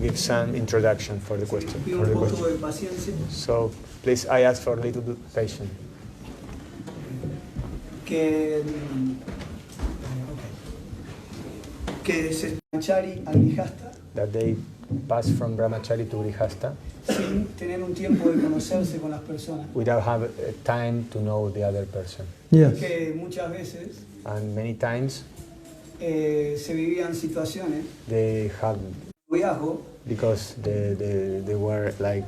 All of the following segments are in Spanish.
give some introduction for the question. Pido un poco de paciencia. So please, I ask for a little bit of patience. Que desde Brahmachari a Grihasta, That they pass from Brahmachari to Grihasta sin tener un tiempo de conocerse con las personas. without have time to know the other person. Yes. Que muchas veces And many times se vivían situaciones they have, noviazgo because they were like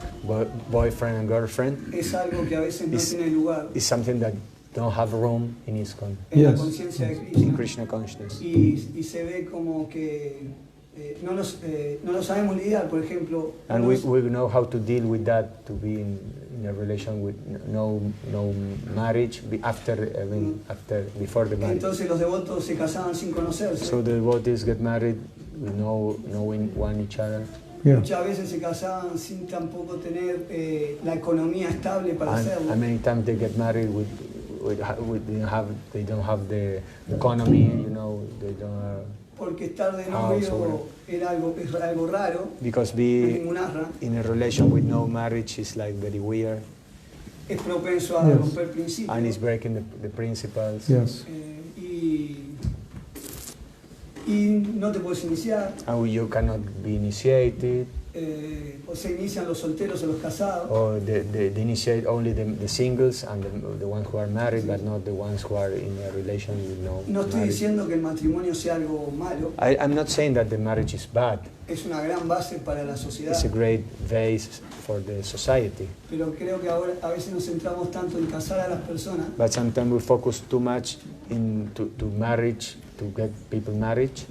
boyfriend and girlfriend, es algo que a veces no Is- tiene lugar is something that don't have room in ISKCON, en la Yes. conciencia de in Krishna. Krishna consciousness. Y se ve como que no lo sabemos lidiar, por ejemplo. And we know how to deal with that, to be in a relation with no marriage before the marriage. Entonces los devotos se casaban sin conocerse. So the devotees get married with knowing each other. Yeah. Muchas veces se casaban sin tampoco tener la economía estable para hacerlo. And many times they get married they don't have the economy, they don't Porque estar de Ah, novio seguro. es algo raro. because En be ningún ashram in a relation with no marriage is like very weird, es propenso a Yes. romper principios. and it's breaking the principles. Yes. Y no te puedes iniciar. And you cannot be initiated, O se inician los solteros o los casados. or they initiate only the singles and the ones who are married, but not the ones who are in a relation with no No estoy marriage. diciendo que el matrimonio sea algo malo. I'm not saying that the marriage is bad. Es una gran base para la sociedad. It's a great base for the society. Pero creo que ahora a veces nos centramos tanto en casar a las personas But sometimes we focus too much to marriage, to get people marriage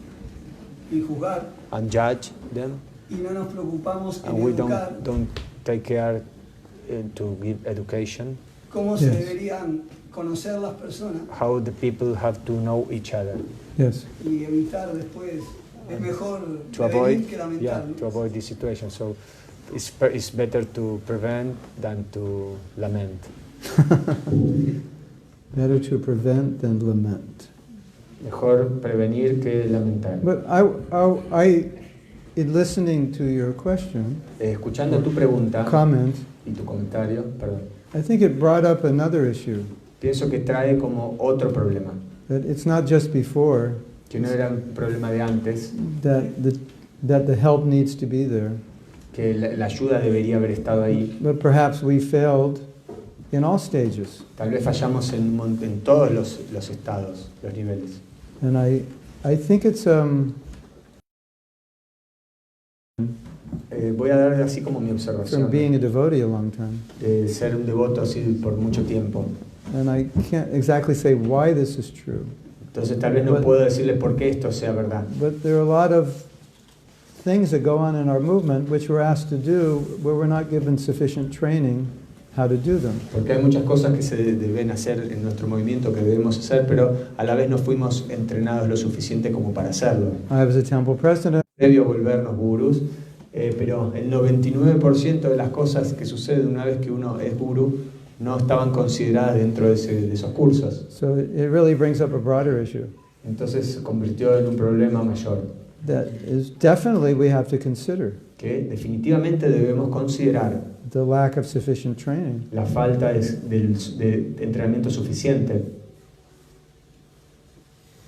y juzgar. and judge them, Y no nos preocupamos en and we educar don't take care to give education, cómo se Yes. deberían conocer las personas how the people have to know each other Yes. y evitar después. Es mejor to avoid, prevenir que lamentar. ¿no? to avoid this situation. So it's better to prevent than to lament. Better to prevent than lament. Mejor prevenir que lamentar. But in listening to your question, Escuchando tu pregunta comment, y tu comentario, perdón, I think it brought up another issue, pienso que trae como otro problema, that it's not just before, que no era un problema de antes, that the help needs to be there, que la ayuda debería haber estado ahí. but perhaps we failed in all stages. Tal vez fallamos en todos los estados, los niveles. And I think it's Voy a dar así como mi observación, from being a devotee a long time, de ser un devoto así por mucho tiempo. and I can't exactly say why this is true, Entonces tal vez no puedo decirle por qué esto sea verdad. but there are a lot of things that go on in our movement which we're asked to do where we're not given sufficient training how to do them. Porque hay muchas cosas que se deben hacer en nuestro movimiento que debemos hacer, pero a la vez no fuimos entrenados lo suficiente como para hacerlo. I was a temple president, Previo a volvernos gurús, pero el 99% de las cosas que suceden una vez que uno es gurú no estaban consideradas dentro de esos cursos. so it really brings up a broader issue Entonces se convirtió en un problema mayor, that is definitely we have to consider, que definitivamente debemos considerar the lack of sufficient training. la falta de entrenamiento suficiente.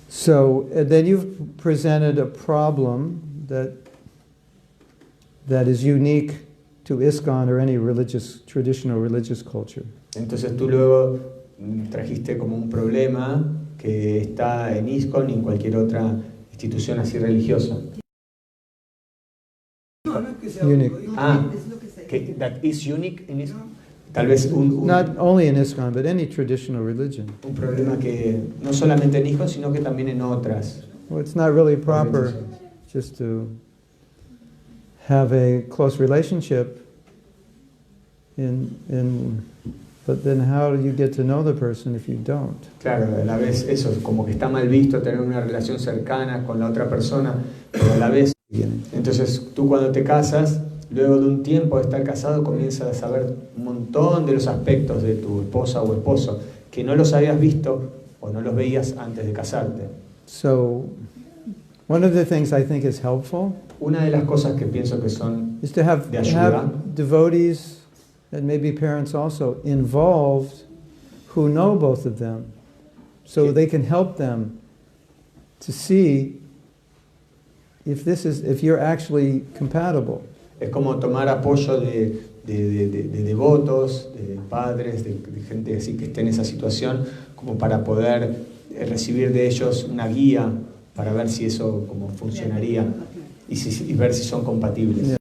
So then you've presented a problem that is unique to ISKCON or any traditional religious culture. Entonces tú luego trajiste como un problema que está en ISKCON y en cualquier otra institución así religiosa. No, no es que sea Unique. único, Ah, Es lo que se que that is unique in ISKCON. Tal vez Not only in ISKCON, but any traditional religion. un problema que no solamente en ISKCON, sino que también en otras. Well, it's not really proper just to have a close relationship but then how do you get to know the person if you don't? Claro, a la vez eso, como que está mal visto tener una relación cercana con la otra persona, pero a la vez, entonces tú cuando te casas, luego de un tiempo de estar casado, comienzas a saber un montón de los aspectos de tu esposa o esposo que no los habías visto o no los veías antes de casarte. So One of the things I think is helpful Una de las cosas que pienso que son is to have de ayuda, devotees and maybe parents also involved who know both of them, so they can help them to see if you're actually compatible. es como tomar apoyo de devotos, de padres, de gente así que esté en esa situación, como para poder recibir de ellos una guía para ver si eso como funcionaría y ver si son compatibles. Yeah.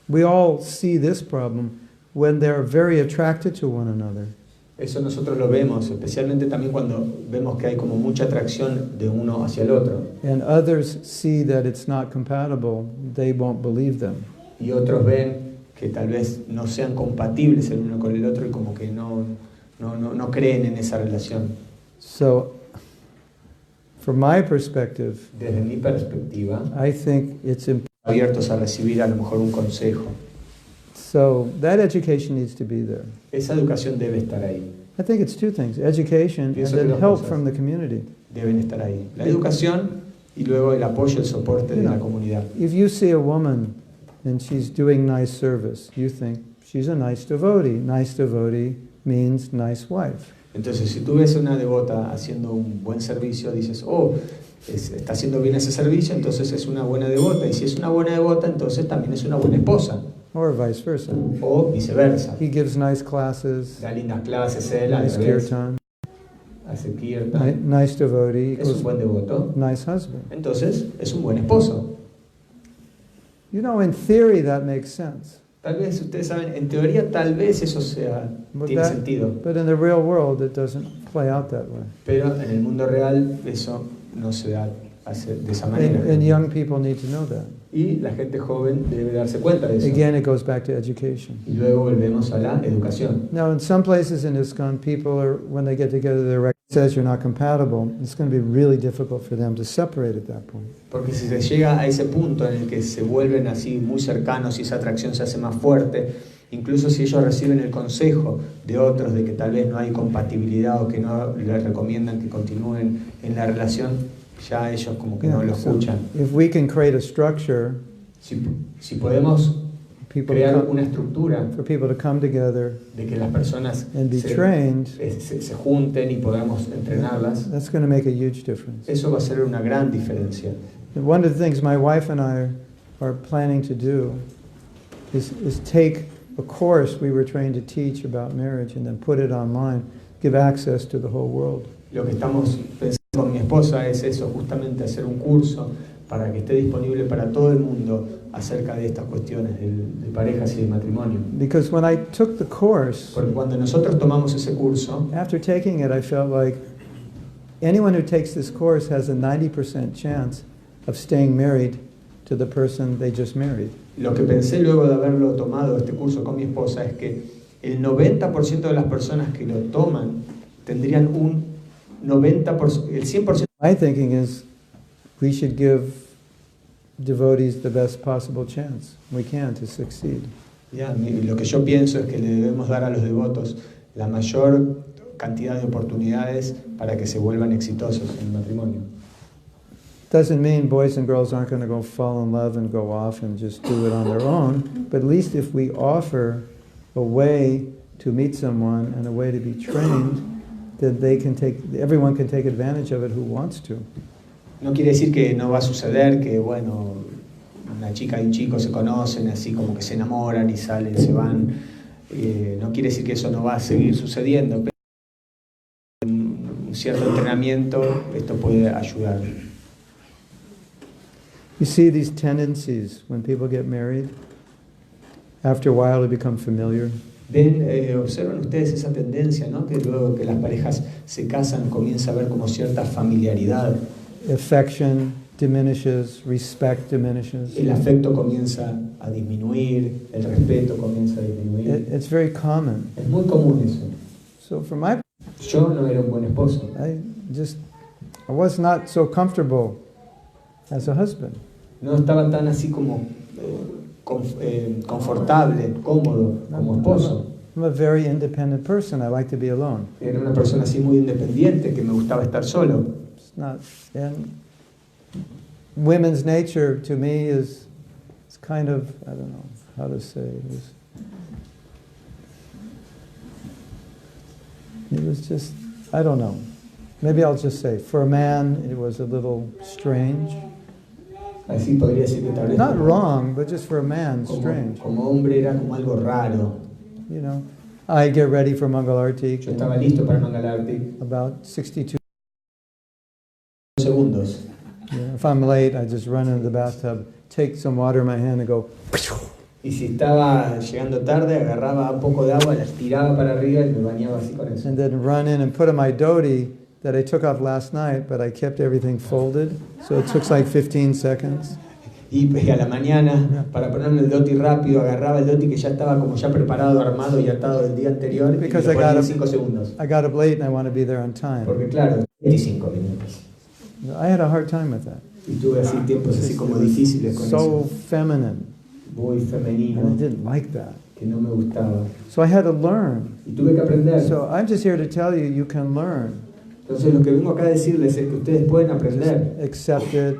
We all see this problem when they're very attracted to one another. Eso nosotros lo vemos, especialmente también cuando vemos que hay como mucha atracción de uno hacia el otro. And others see that it's not compatible, they won't believe them. Y otros ven que tal vez no sean compatibles el uno con el otro y como que no creen en esa relación. So, from my perspective, Desde mi perspectiva, I think it's important. abiertos a recibir a lo mejor un consejo. So that education needs to be there. Esa educación debe estar ahí, I think it's two things, education and Pienso que then dos help cosas. from the community. deben estar ahí. La educación y luego el apoyo, el soporte de la comunidad. If you see a woman and she's doing nice service, you think she's a nice devotee. Nice devotee means nice wife. Entonces, si tú ves a una devota haciendo un buen servicio, dices, oh, está haciendo bien ese servicio, entonces es una buena devota. Y si es una buena devota, entonces también es una buena esposa. Or vice versa. O viceversa. He gives nice classes, Da lindas clases él, al nice revés, kirtan, hace kirtan. nice devotee Es un equals buen devoto. nice husband. Entonces, es un buen esposo. You know, in theory that makes sense. Tal vez, ustedes saben, en teoría tal vez eso sea, But tiene sentido. but in the real world it doesn't play out that way. Pero en el mundo real eso no se da de esa manera. And young people need to know that. Y la gente joven debe darse cuenta de eso. Again, it goes back to education. Y luego volvemos a la educación. Now, in some places in ISKCON, people are, when they get together, they're says you're not compatible. It's going to be really difficult for them to separate at that point. Porque si se llega a ese punto en el que se vuelven así muy cercanos y esa atracción se hace más fuerte, incluso si ellos reciben el consejo de otros de que tal vez no hay compatibilidad o que no les recomiendan que continúen en la relación, ya ellos como que no lo escuchan. If we can create a structure, Si podemos people crear come, una estructura for people to come together de que las personas and be trained, se junten y podamos entrenarlas, that's going to make a huge difference. eso va a ser una gran diferencia. And one of the things my wife and I are planning to do is take a course we were trained to teach about marriage and then put it online, give access to the whole world. Lo que estamos pensando con mi esposa es eso, justamente hacer un curso para que esté disponible para todo el mundo acerca de estas cuestiones de parejas y de matrimonio. Because when I took the course, Porque cuando nosotros tomamos ese curso, after taking it, I felt like anyone who takes this course has a 90% chance of staying married to the person they just married. lo que pensé luego de haberlo tomado este curso con mi esposa es que el 90% de las personas que lo toman tendrían un 90%, el 100%. My thinking is we should give devotees the best possible chance we can to succeed. Lo que yo pienso es que le debemos dar a los devotos la mayor cantidad de oportunidades para que se vuelvan exitosos en el matrimonio. Doesn't mean boys and girls aren't going to go fall in love and go off and just do it on their own, but at least if we offer a way to meet someone and a way to be trained, then everyone can take advantage of it who wants to. No quiere decir que no va a suceder que, bueno, una chica y un chico se conocen, así como que se enamoran y salen, se van. No quiere decir que eso no va a seguir sucediendo, pero un cierto entrenamiento, esto puede ayudar. You see these tendencies when people get married. After a while, they become familiar. Observan ustedes esa tendencia, ¿no? Que luego que las parejas se casan comienza a haber como cierta familiaridad. Affection diminishes, respect diminishes. El afecto comienza a disminuir, el respeto comienza a disminuir. It's very common. Es muy común eso. So for my, Yo no era un buen esposo. I was not so comfortable as a husband. No estaba tan así como confortable, cómodo como esposo. I'm a very independent person. I like to be alone. Era una persona así muy independiente que me gustaba estar solo. not. And women's nature to me is kind of, I don't know how to say it. It was just, I don't know. Maybe I'll just say, for a man, it was a little strange. Así podría decir que tal vez Not wrong, but just for a man, como, strange. como hombre era como algo raro. You know, I get ready for Mangalarti Yo estaba listo para Mangalarti about 62 segundos. You know, if I'm late, I just run into the bathtub, take some water in my hand and go. Y si estaba llegando tarde, agarraba un poco de agua, la tiraba para arriba y me bañaba así con eso. And then run in and put on my dhoti that I took off last night, but I kept everything folded, so it took like 15 seconds. Y a la mañana, para ponerme el dhoti rápido, agarraba el dhoti que ya estaba como ya preparado, armado y atado del día anterior, Because y lo ponía en 5 segundos. I got up late and I want to be there on time. Porque claro, 25 minutos. I had a hard time with that. Y tuve así tiempos así como difíciles con So eso. feminine. Muy femenino, And I didn't like that. que no me gustaba. So I had to learn. Y tuve que aprender. So I'm just here to tell you, you can learn. Entonces lo que vengo acá a decirles es que ustedes pueden aprender. Just accept it.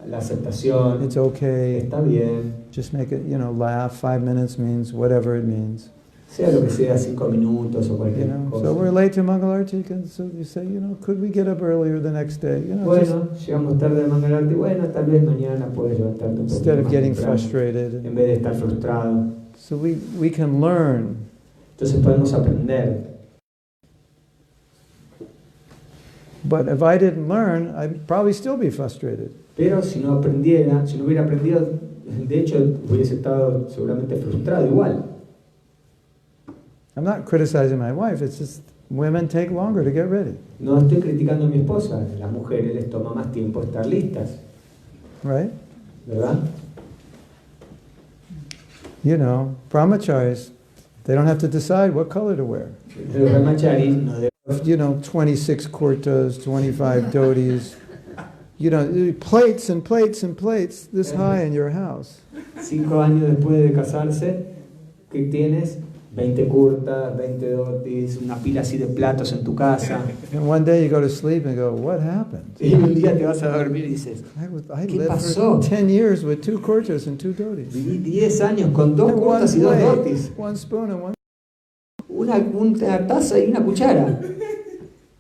La aceptación, It's okay. está bien. Just make it, laugh. 5 minutes means whatever it means. Sea lo que sea, 5 minutos o cualquier cosa. So we're late to Mangalarti, and so you say, could we get up earlier the next day? Bueno, llegamos tarde a Mangalarti, bueno, tal vez mañana puedes levantarte un poco instead of más getting temprano, frustrated. en vez de estar frustrado. So we can learn. Entonces podemos aprender. But if I didn't learn, I'd probably still be frustrated. Pero si no hubiera aprendido, de hecho hubiese estado seguramente frustrado igual. I'm not criticizing my wife, it's just women take longer to get ready. No estoy criticando a mi esposa, a las mujeres les toma más tiempo estar listas, Right? ¿verdad? Brahmacharis, they don't have to decide what color to wear. Los brahmacharis no deben 26 kurtas, 25 dhotis, plates and plates and plates this high in your house. 5 años después de casarse, ¿qué tienes? 20 kurtas, 20 dhotis, una pila así de platos en tu casa. And one day you go to sleep and go, what happened? Y un día te vas a dormir y dices, I ¿qué lived pasó? for 10 years with 2 kurtas and 2 dhotis. Viví 10 años con 2 And kurtas y 2 dhotis. 1 spoon and 1. Una taza y una cuchara.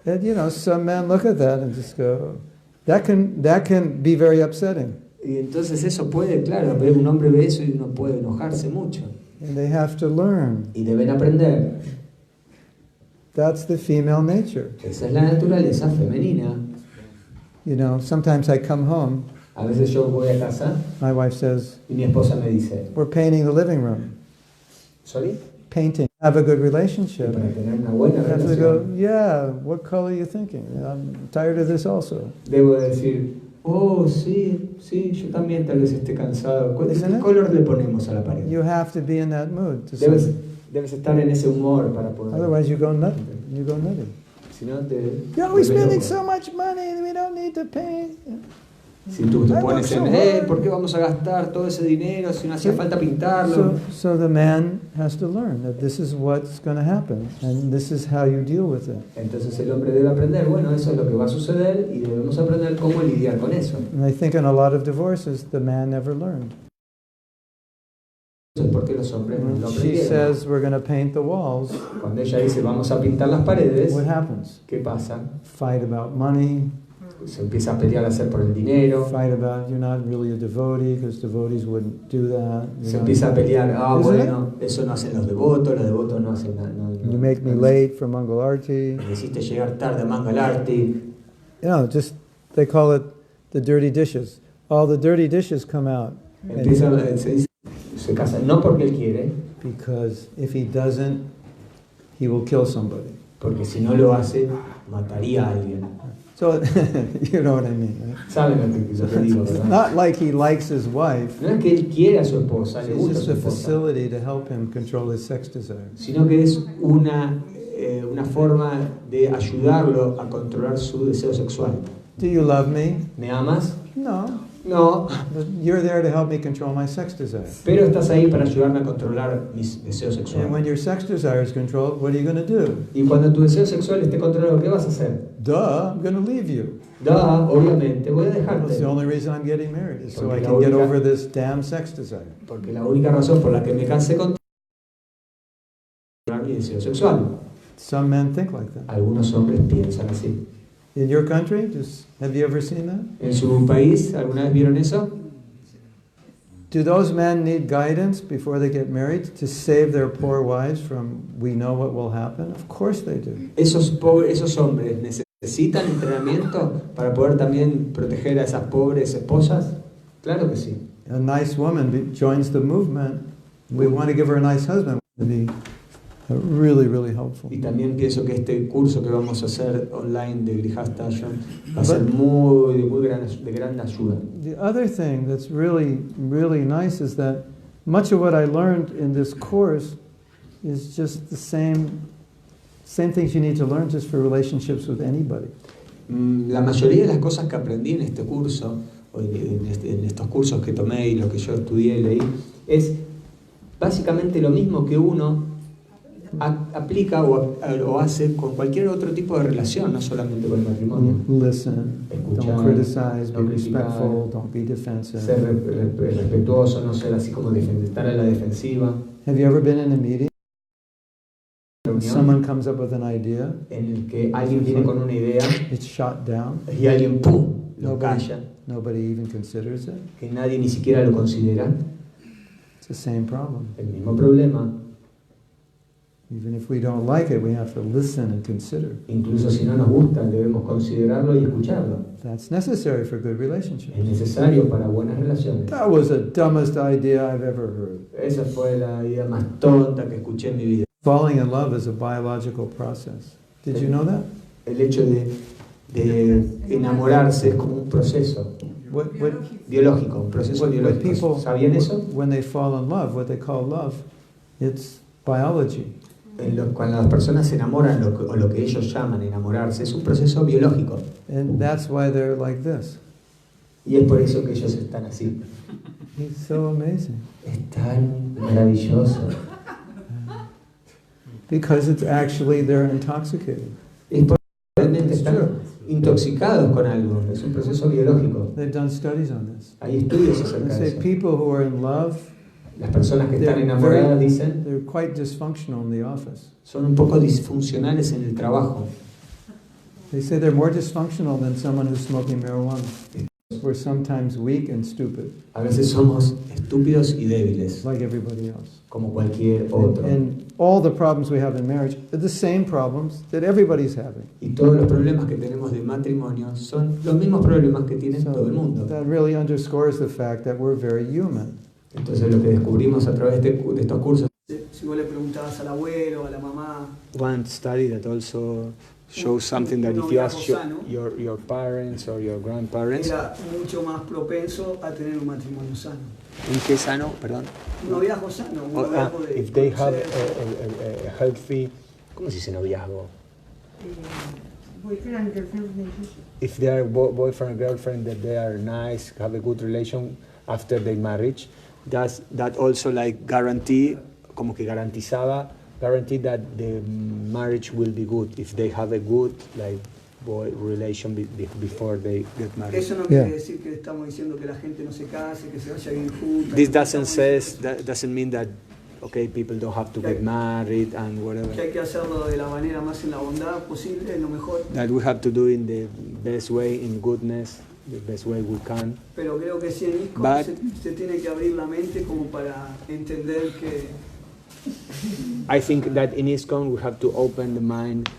And some men look at that and just go, that can be very upsetting. Y entonces eso puede, claro, un hombre ve eso y uno puede enojarse mucho. And they have to learn. Y deben aprender. That's the female nature. Esa es la naturaleza femenina. Sometimes I come home, A veces yo voy a casa my wife says, y mi esposa me dice, we're painting the living room. ¿sorry? Painting. Have a good Y relationship. para tener una buena I have to go, relación, yeah, what color are you thinking? I'm tired of this also. debo decir, oh, sí, yo también tal vez esté cansado. Isn't ¿Qué it? color le ponemos a la pared? You have to be in that mood. Debes estar en ese humor para poder... Otherwise you go nutty. Si no te... We're spending loco. so much money, we don't need to pay. Si tú te I pones work en, so hard. ¿por qué vamos a gastar todo ese dinero si no hacía falta pintarlo? So the man has to learn that this is what's going to happen, and this is how you deal with it. Entonces el hombre debe aprender, bueno, eso es lo que va a suceder y debemos aprender cómo lidiar con eso. And I think in a lot of divorces, the man never learned. Eso es porque los hombres no lo When she aprendieron. says we're going to paint the walls, Cuando ella dice vamos a pintar las paredes, what happens? ¿qué pasa? Fight about money, Se empieza a pelear a hacer por el dinero, fight about you're not really a devotee because devotees wouldn't do that. se empieza a pelear, Isn't bueno, eso no hacen los devotos no hacen nada. You make me late for Mangalarti. Me hiciste llegar tarde a Mangalarti. Just they call it the dirty dishes. All the dirty dishes come out. Se casa no porque él quiere, Because if he doesn't, he will kill somebody. porque si no lo hace, mataría a alguien. So, you know what I mean, right? ¿Saben lo que yo te digo, It's verdad? not like he likes his wife. No es que él quiere a su esposa, le It's gusta a just su a esposa, facility to help him control his sex desire. sino que es una forma de ayudarlo a controlar su deseo sexual. Do you love me? ¿Me amas? No. No, But you're there to help me control my sex desire. pero estás ahí para ayudarme a controlar mis deseos And sexuales. when your sex desire is controlled, what are you going to do? Y cuando tu deseo sexual esté controlado, ¿qué vas a hacer? duh, I'm going to leave you. Obviamente voy a That's dejarte. the only reason I'm getting married, is so I Porque la can get única- over this damn sex desire. Porque la única razón por la que me casé contigo es mi deseo sexual. Some men think like that. Algunos hombres piensan así. In your country, have you ever seen that? ¿En su país alguna vez vieron eso? Do those men need guidance before they get married to save their poor wives from we know what will happen? Of course they do. Esos hombres necesitan entrenamiento para poder también proteger a esas pobres esposas. Claro que sí. A nice woman joins the movement. We want to give her a nice husband. It would be really, really helpful. Y también pienso que este curso que vamos a hacer online de Grihastha Ashram va a ser de gran ayuda. The other thing that's really, really nice is that much of what I learned in this course is just the same things you need to learn just for relationships with anybody. La mayoría de las cosas que aprendí en este curso, o en estos cursos que tomé y lo que yo estudié y leí, es básicamente lo mismo que uno aplica o hace con cualquier otro tipo de relación, no solamente con el matrimonio. Listen, Escuchar, don't criticize, no be criticar, respectful, don't be defensive. Ser respetuoso, no ser así como estar a la defensiva. Have you ever been in a meeting? Reunión Someone comes up with an idea, en el que alguien viene con una idea it's shot down, y alguien ¡pum! Lo calla, nobody even considers it. que nadie ni siquiera lo considera. It's the same problem. El mismo problema. Even if we don't like it, we have to listen and consider. Incluso si no nos gusta, debemos considerarlo y escucharlo. That's necessary for good relationships. Es necesario para buenas relaciones. That was the dumbest idea I've ever heard. Esa fue la idea más tonta que escuché en mi vida. Falling in love is a biological process. Did you know that? El hecho de enamorarse es como un proceso What biológico, un proceso biológico. people, ¿Sabían eso? when they fall in love, what they call love, it's biology. Cuando las personas se enamoran, o lo que ellos llaman enamorarse, es un proceso biológico. And that's why they're like this. Y es por eso que ellos están así. It's so amazing. Es tan maravilloso. Because it's actually, they're intoxicated. Es porque realmente están intoxicados con algo. Es un proceso biológico. They've done studies on this. Hay estudios acerca They de say eso. people who are in love, Las personas que están they're enamoradas dicen they're quite dysfunctional in the office. son un poco disfuncionales en el trabajo. They say they're more dysfunctional than someone who's smoking marijuana. We're sometimes weak and stupid, A veces somos estúpidos y débiles, like everybody else. como cualquier otro. And all the problems we have in marriage are the same problems that everybody's having. Y todos los problemas que tenemos de matrimonio son los mismos problemas que tiene todo el mundo. That really underscores the fact that we're very human. Entonces lo que descubrimos a través de estos cursos. Si vos le preguntabas al abuelo, a la mamá, One study that also shows something that if you ask your parents or your grandparents, era mucho más propenso a tener un matrimonio sano. ¿en qué sano? Perdón. Un noviazgo sano, un noviazgo de If they have conocer. a healthy, ¿cómo se dice noviazgo? Boyfriend and girlfriend relationship. If they are boyfriend and girlfriend, that they are nice, have a good relation after their marriage, does that also like guarantee, como que guarantee that the marriage will be good if they have a good like relation before they get married. Eso no quiere decir que estamos diciendo que la gente no se case, que se vaya bien juntos. This doesn't mean that okay, people don't have to get married and whatever. Que hay que hacerlo de la manera más en la bondad posible, es lo mejor. That we have to do in the best way, in goodness, the best way we can. Pero creo que sí en ISKCON se tiene que abrir la mente como para entender que I think that in ISKCON we have to open the mind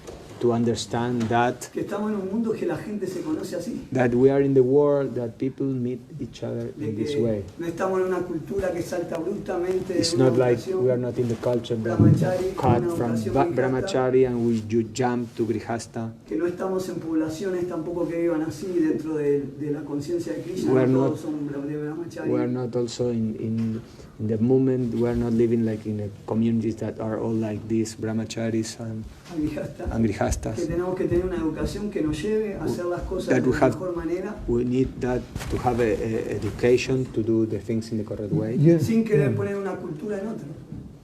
to understand that estamos en un mundo que la gente se conoce así. that we are in the world that people meet each other De in this que way. no estamos en una cultura que salta bruscamente de It's una not like vocación we are not in the culture that brahmachari, cut una from vocación brahmachari and we jump to grihastha. que no estamos en poblaciones tampoco que vivan así dentro de la conciencia de Krishna, We are no not- todos son de brahmachari. We are not also in the movement. We are not living like in a communities that are all like this brahmacharis and grihastas. Que tenemos que tener una educación que nos lleve a hacer las cosas That de we la have- mejor manera, We need that to have a education to do the things in the correct way, sin querer poner una cultura en otra.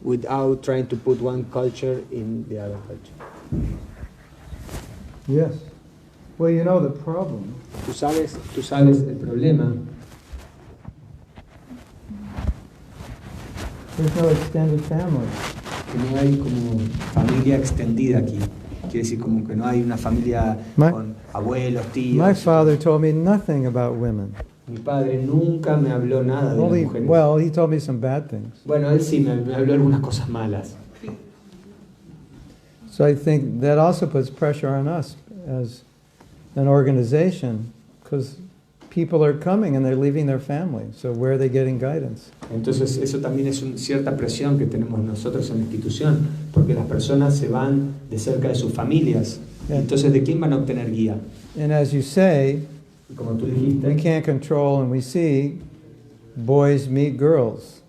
without trying to put one culture in the other culture. Yes. Well, you know the problem. Tú sabes el problema. There's no extended family. Que no hay como familia extendida aquí. Quiere decir como que no hay una familia con abuelos, tíos. My father told me nothing about women. Mi padre nunca me habló nada de las mujeres. Well, he told me some bad things. Bueno, él sí me habló algunas cosas malas. So I think that also puts pressure on us as an organization, because people are coming and they're leaving their family. So where are they getting guidance? Entonces eso también es cierta presión que tenemos nosotros en la institución, porque las personas se van de cerca de sus familias. Entonces, ¿de quién van a obtener guía? And as you say, como tú dijiste, we can't control, and we see boys meet girls.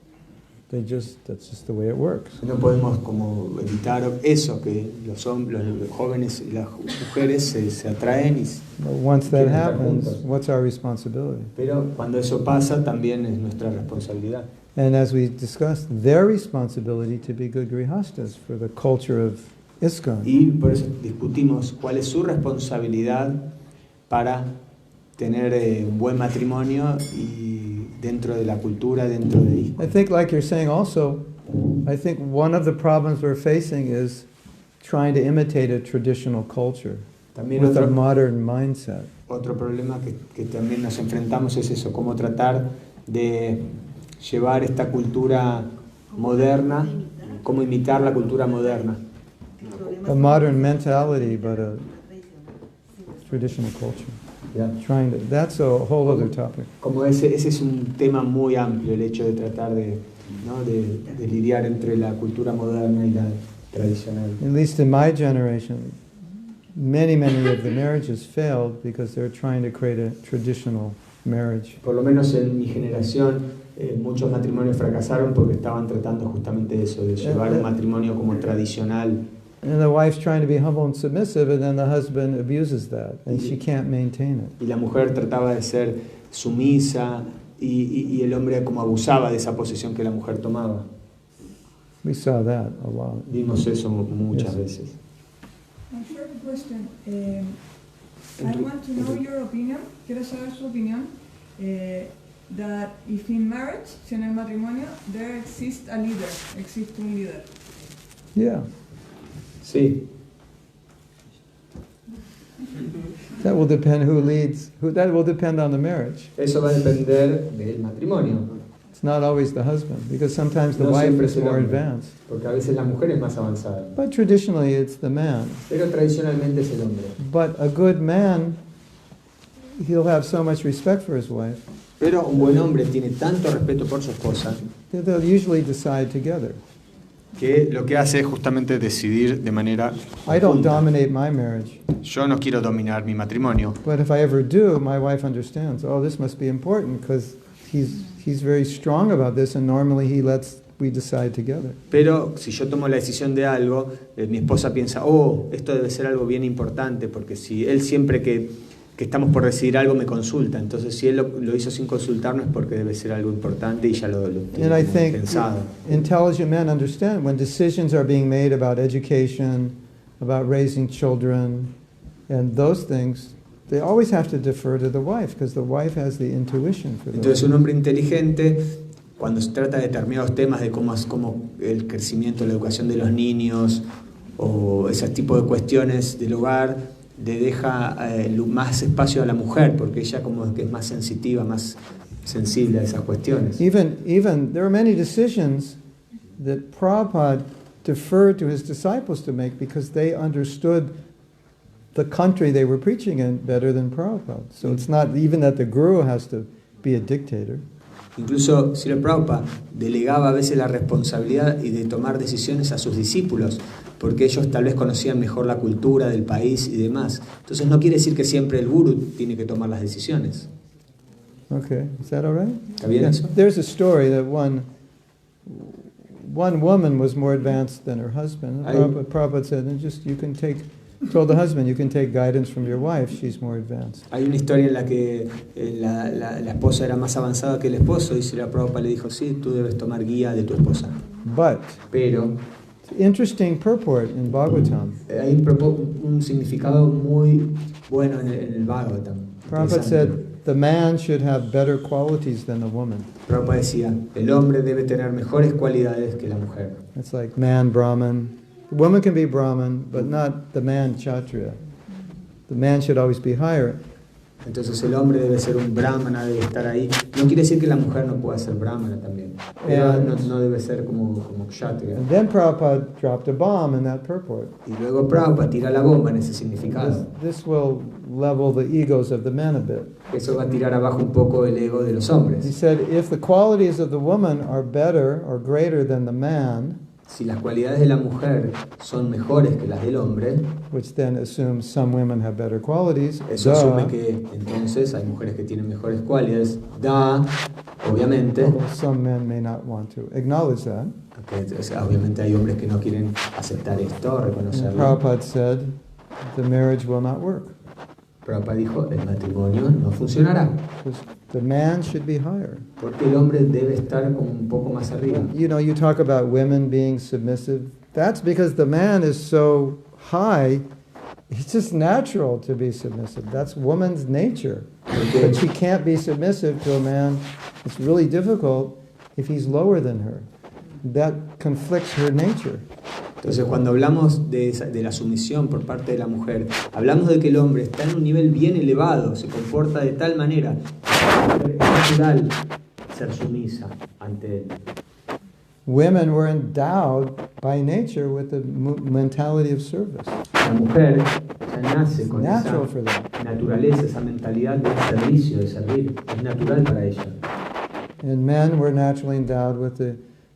That's just the way it works. No podemos como evitar eso, que los jóvenes y las mujeres se atraen y But once that happens, what's our responsibility? Pero cuando eso pasa, también es nuestra responsabilidad. And as we discussed, their responsibility to be good grihastas for the culture of ISKCON. Y por eso discutimos cuál es su responsabilidad para tener un buen matrimonio y dentro de la cultura, dentro de ISKCON. I think, like you're saying also, I think one of the problems we're facing is trying to imitate a traditional culture with a modern mindset. Otro problema que también nos enfrentamos es eso, cómo tratar de llevar esta cultura moderna, cómo imitar la cultura moderna. A modern mentality, but a traditional culture. Yeah. That's a whole other topic. Como ese es un tema muy amplio, el hecho de tratar de lidiar entre la cultura moderna y la tradicional. At least in my generation, many of the marriages failed because they're trying to create a traditional marriage. Por lo menos en mi generación, muchos matrimonios fracasaron porque estaban tratando justamente de eso, de llevar un matrimonio como tradicional. And the wife's trying to be humble and submissive, and then the husband abuses that, and she can't maintain it. Y la mujer trataba de ser sumisa y el hombre como abusaba de esa posición que la mujer tomaba. We saw that a lot. Vimos eso muchas veces. A short question. I want to know your opinion. Quiero saber su opinión. That if in marriage, si en el matrimonio, there exists a leader, existe un líder. Yeah. Sí. That will depend who leads. That will depend on the marriage. Eso va a depender del matrimonio. It's not always the husband, because sometimes the No wife siempre is es el more hombre, advanced. porque a veces la mujer es más avanzada. But traditionally, it's the man. Pero tradicionalmente es el hombre. But a good man, he'll have so much respect for his wife. Pero un buen hombre tiene tanto respeto por su esposa that they'll usually decide together. que lo que hace es justamente decidir de manera I don't conjunta. dominate my marriage, Yo no quiero dominar mi matrimonio, but if I ever do, my wife understands. Oh, this must be important because he's very strong about this, and normally we decide together. pero si yo tomo la decisión de algo, mi esposa piensa, esto debe ser algo bien importante, porque si él siempre que estamos por decidir algo me consulta, entonces si él lo hizo sin consultarnos es porque debe ser algo importante y ya lo tiene And I como think pensado. intelligent men understand when decisions are being made about education, about raising children, and those things, they always have to defer to the wife because the wife has the intuition for Entonces those. un hombre inteligente, cuando se trata de determinados temas de cómo el crecimiento, la educación de los niños o ese tipo de cuestiones del hogar, le deja más espacio a la mujer, porque ella como que es más sensitiva, más sensible a esas cuestiones. Even there are many decisions that Prabhupada deferred to his disciples to make because they understood the country they were preaching in better than Prabhupada. So it's not even that the guru has to be a dictator. Incluso Srila Prabhupada delegaba a veces la responsabilidad y de tomar decisiones a sus discípulos, porque ellos tal vez conocían mejor la cultura del país y demás. Entonces no quiere decir que siempre el gurú tiene que tomar las decisiones. Okay, is that all right? ¿Está bien eso? There's a story that one woman was more advanced than her husband. Prabhupada said, told the husband, you can take guidance from your wife, she's more advanced. Hay una historia en la que la esposa era más avanzada que el esposo y Srila Prabhupada le dijo, sí, tú debes tomar guía de tu esposa. But Pero Interesting purport in Bhagavatam. Hay un significado muy bueno en el Bhagavatam. Prabhupada said the man should have better qualities than the woman. Prabhupada decía, el hombre debe tener mejores cualidades que la mujer. It's like man Brahman. The woman can be Brahman, but not the man Kshatriya. The man should always be higher. Entonces el hombre debe ser un brahmana, debe estar ahí. No quiere decir que la mujer no pueda ser brahmana también, pero no debe ser como kshatriya. And then Prabhupada dropped a bomb in that purport. Y luego Prabhupada tira la bomba en ese significado. This will level the egos of the men a bit. Eso va a tirar abajo un poco el ego de los hombres. He said, if the qualities of the woman are better or greater than the man, si las cualidades de la mujer son mejores que las del hombre, which then assumes some women have better qualities, eso asume que entonces hay mujeres que tienen mejores cualidades, obviamente, some men may not want to acknowledge that. Obviamente hay hombres que no quieren aceptar esto, reconocerlo. Prabhupada said, the marriage will not work. Prabhupada dijo, el matrimonio no funcionará. The man should be higher. Porque el hombre debe estar como un poco más arriba. You know, you talk about women being submissive. That's because the man is so high. It's just natural to be submissive. That's woman's nature. But she can't be submissive to a man. It's really difficult if he's lower than her. That conflicts her nature. Entonces, cuando hablamos de la sumisión por parte de la mujer, hablamos de que el hombre está en un nivel bien elevado, se comporta de tal manera que es natural ser sumisa ante él. Women were endowed by nature with the mentality of service. La mujer ya nace con esa naturaleza, esa mentalidad de servicio, de servir. Es natural para ella. And men were naturally endowed with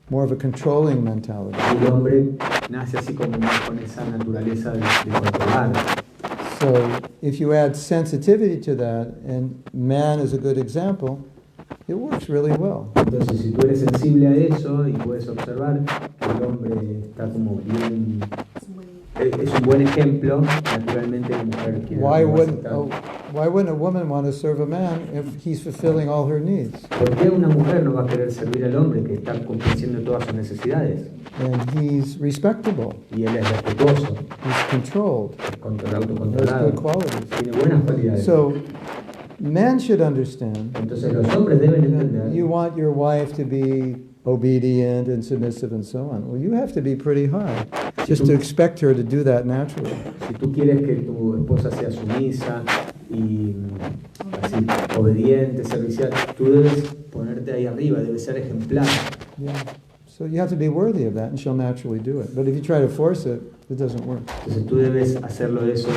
more of a controlling mentality. El hombre nace así como con esa naturaleza de controlar. So if you add sensitivity to that, and man is a good example, it works really well. Entonces, si tú eres sensible a eso y puedes observar que el hombre está como bien, es un buen ejemplo, naturalmente la mujer quiere. Why wouldn't a woman want to serve a man if he's fulfilling all her needs? ¿Por qué una mujer no va a querer servir al hombre que está complaciendo todas sus necesidades? And he's respectable. Y él es respetuoso. He's controlled. Autocontrolado. Has good qualities. Tiene buenas cualidades. So men should understand. Entonces los hombres deben entender. You want your wife to be obedient and submissive and so on. Well, you have to be pretty high just to expect her to do that naturally. Si tú quieres que tu esposa sea sumisa y así obediente, servicial, tú debes ponerte ahí arriba, debes ser ejemplar. Yeah. So you have to be worthy of that, and she'll naturally do it. But if you try to force it, it doesn't work. Entonces tú debes hacerlo eso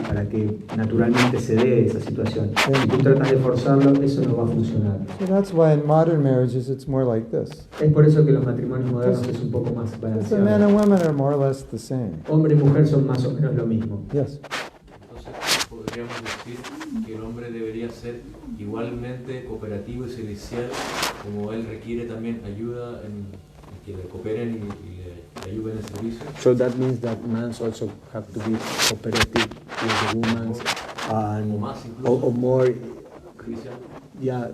para que naturalmente se dé esa situación. Si tú tratas de forzarlo, eso no va a funcionar. So that's why in modern marriages it's more like this. Es por eso que los matrimonios modernos es un poco más The men balanceado. and women are more or less the same. Hombre y mujer son más o menos lo mismo. Yes. Entonces podríamos decir que el hombre debería ser igualmente cooperativo y servicial, como él requiere también ayuda en que le cooperen y le ayuden en el servicio. So that means that men also have to be cooperative with the women and or more, yeah,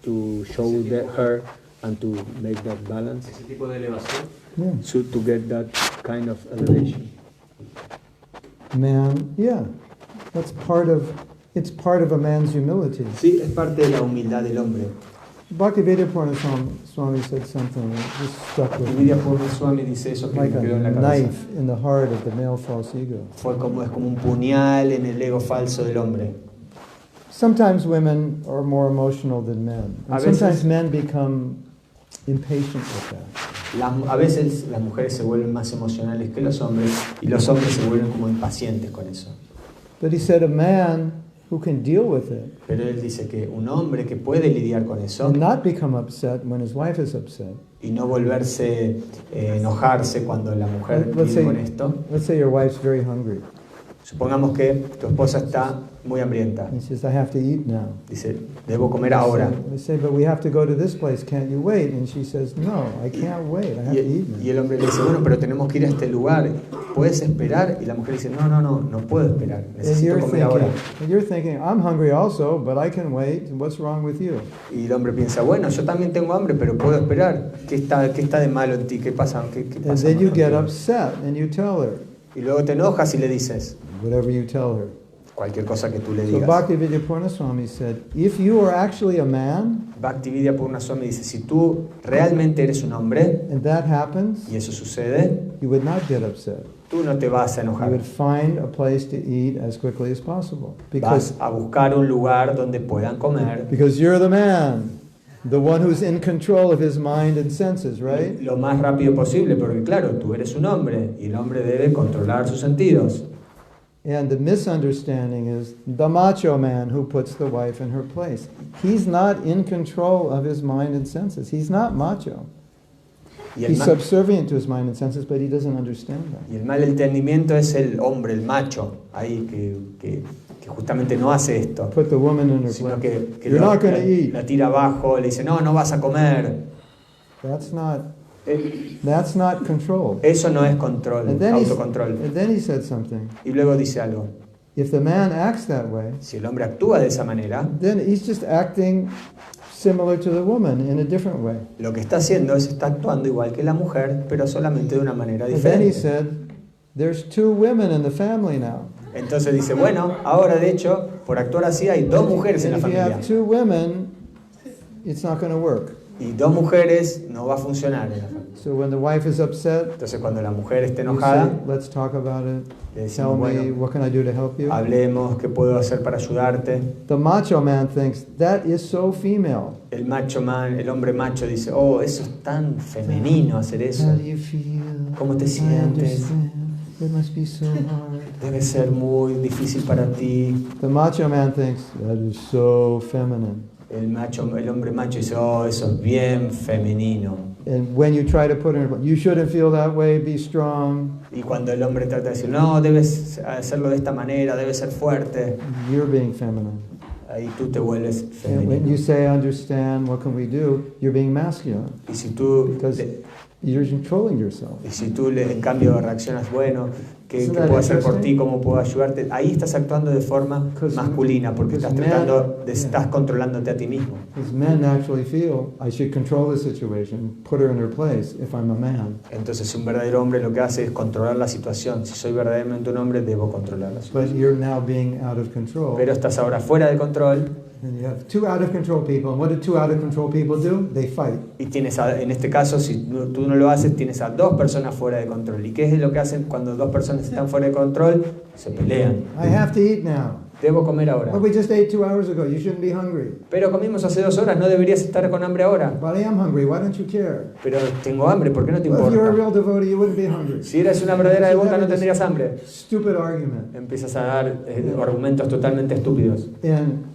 to show her and to make that balance. Ese tipo de elevación. Yeah. So to get that kind of elevation. Man, yeah. It's part of a man's humility. Sí, es parte de la humildad del hombre. Bhaktivedanta Swami said something that just stuck with me. Bhaktivedanta Swami dice eso que Like me quedó en la a cabeza. knife in the heart of the male false ego. Es como un puñal en el ego falso del hombre. Sometimes women are more emotional than men. And sometimes men become impatient with that. A veces las mujeres se vuelven más emocionales que los hombres y los hombres se vuelven como impacientes con eso. But he said a man who can deal with it Pero él dice que un hombre que puede lidiar con eso and not become upset when his wife is upset. y no volverse enojarse cuando la mujer Let's vive con esto. say your wife's very hungry. Supongamos que tu esposa está muy hambrienta. He says, I have to eat now. Dice, debo comer ahora. We say, but we have to go to this place. Can't you wait? And she says, no, I can't wait. I have to eat now. Y el hombre le dice, bueno, pero tenemos que ir a este lugar. ¿Puedes esperar? Y la mujer dice, no puedo esperar. Necesito comer ahora. And you're thinking, I'm hungry also, but I can wait. What's wrong with you? Y el hombre piensa, bueno, yo también tengo hambre, pero puedo esperar. ¿Qué está de malo en ti? ¿Qué pasa? ¿Qué And pasa then you contigo? get upset and you tell her. Y luego te enojas y le dices Whatever you tell her. cualquier cosa que tú le So digas. Bhaktivedanta Purna Swami said, if you are actually a man, Bhaktivedanta Purna Swami dice, si tú realmente eres un hombre and that happens, y eso sucede, you would not get upset. tú no te vas a You enojar. would find a place to eat as quickly as possible. Vas a buscar un lugar donde puedan comer Because you're the man, the one who's in control of his mind and senses, right? lo más rápido posible, porque claro, tú eres un hombre y el hombre debe controlar sus sentidos. And the misunderstanding is the macho man who puts the wife in her place. He's not in control of his mind and senses. He's not macho. Y el, He's ma- subservient to his mind and senses, but he doesn't understand that. y el mal entendimiento es el hombre, el macho, ahí que justamente no hace esto, Put the woman in her sino place. que You're not going to eat. la tira abajo, le dice, no vas a comer. That's not control. Eso no es control, And then, autocontrol. and then he said something. Y luego dice algo, If the man acts that way, si el hombre actúa de esa manera, then he's just acting similar to the woman in a different way. lo que está haciendo es está actuando igual que la mujer, pero solamente de una manera And then he diferente. said, there's 2 women in the family now. Entonces dice, bueno, ahora de hecho, por actuar así hay 2 mujeres en And la if you familia. have 2 women, it's not going to work. Y 2 mujeres no va a funcionar en la familia. So when the wife is upset, Entonces cuando la mujer esté you enojada, say, let's talk about it. le Tell decimos, me, bueno, what can I do to help you? hablemos, ¿qué puedo hacer para ayudarte? The macho man thinks, that is so female. El hombre macho dice, oh, eso es tan femenino hacer eso. How do you feel? ¿Cómo te I sientes? understand. It must be so hard. Debe ser muy difícil para ti. The macho man thinks, that is so feminine. El hombre macho dice, oh, eso es bien femenino. And when you try to put her, you shouldn't feel that way, be strong. Y cuando el hombre trata de decir, no, debes hacerlo de esta manera, debes ser fuerte, You're being feminine. ahí tú te vuelves And when you femenino. say, I understand, what can we do? You're being masculine. Y si tú, You're controlling yourself. en cambio reaccionas, bueno, ¿qué Isn't that puedo hacer por interesting? ti? ¿Cómo puedo ayudarte? Ahí estás actuando de forma masculina, porque estás controlándote a ti mismo. Because men actually feel, I should control the situation, put her in her place if I'm a man. Entonces un verdadero hombre lo que hace es controlar la situación. Si soy verdaderamente un hombre, debo controlar la situación. But you're now being out of control. Pero estás ahora fuera de control And you have 2 out of control people. And what do 2 out of control people do? They fight. y en este caso, si tú no lo haces, tienes a 2 personas fuera de control. ¿Y qué es lo que hacen cuando 2 personas están fuera de control? Se pelean. I have to eat now. Debo comer ahora. But we just ate 2 hours ago. You shouldn't be hungry. Pero comimos hace 2 horas, no deberías estar con hambre ahora. But I am hungry. Why don't you care? Pero tengo hambre, ¿por qué no te Well, if you're a importa? real devotee, you wouldn't be hungry. Si eres una verdadera devota, no tendrías hambre. Stupid argument. Empiezas a dar argumentos totalmente estúpidos. And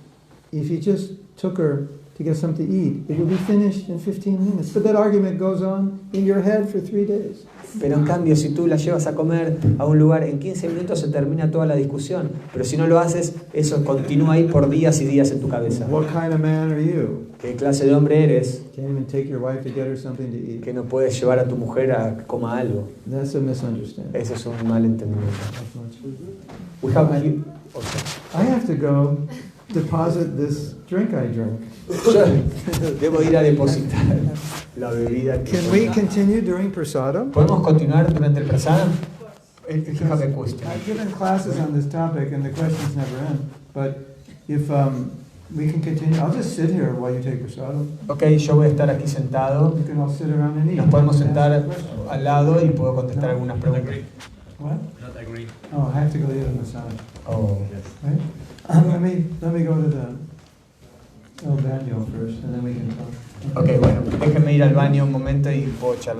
if you just took her to get something to eat, it would be finished in 15 minutes. But that argument goes on in your head for 3 days. Pero en cambio, si tú la llevas a comer a un lugar, en 15 minutos se termina toda la discusión. Pero si no lo haces, eso continúa ahí por días y días en tu cabeza. What kind of man are you? ¿Qué clase de hombre eres Can't even take your wife to get her something to eat. que no puedes llevar a tu mujer a que coma algo? That's a misunderstanding. Ese es un mal entendimiento. We I have to go deposit this drink I drink. Yo debo ir a depositar la bebida. Can we continue during prasadam? ¿Podemos continuar durante el prasadam? Fíjame cuestión. I've given classes on this topic and the questions never end. But if we can continue, I'll just sit here while you take prasadam. Ok, yo voy a estar aquí sentado. You can all sit around and eat. Nos podemos sentar al lado y puedo contestar algunas preguntas. What? Not agree. Oh, I have to go eat a massage. Oh. Right? Let me go to the El Baño first, and then we can talk. Ok, bueno, déjenme ir al baño un momento y puedo charlar.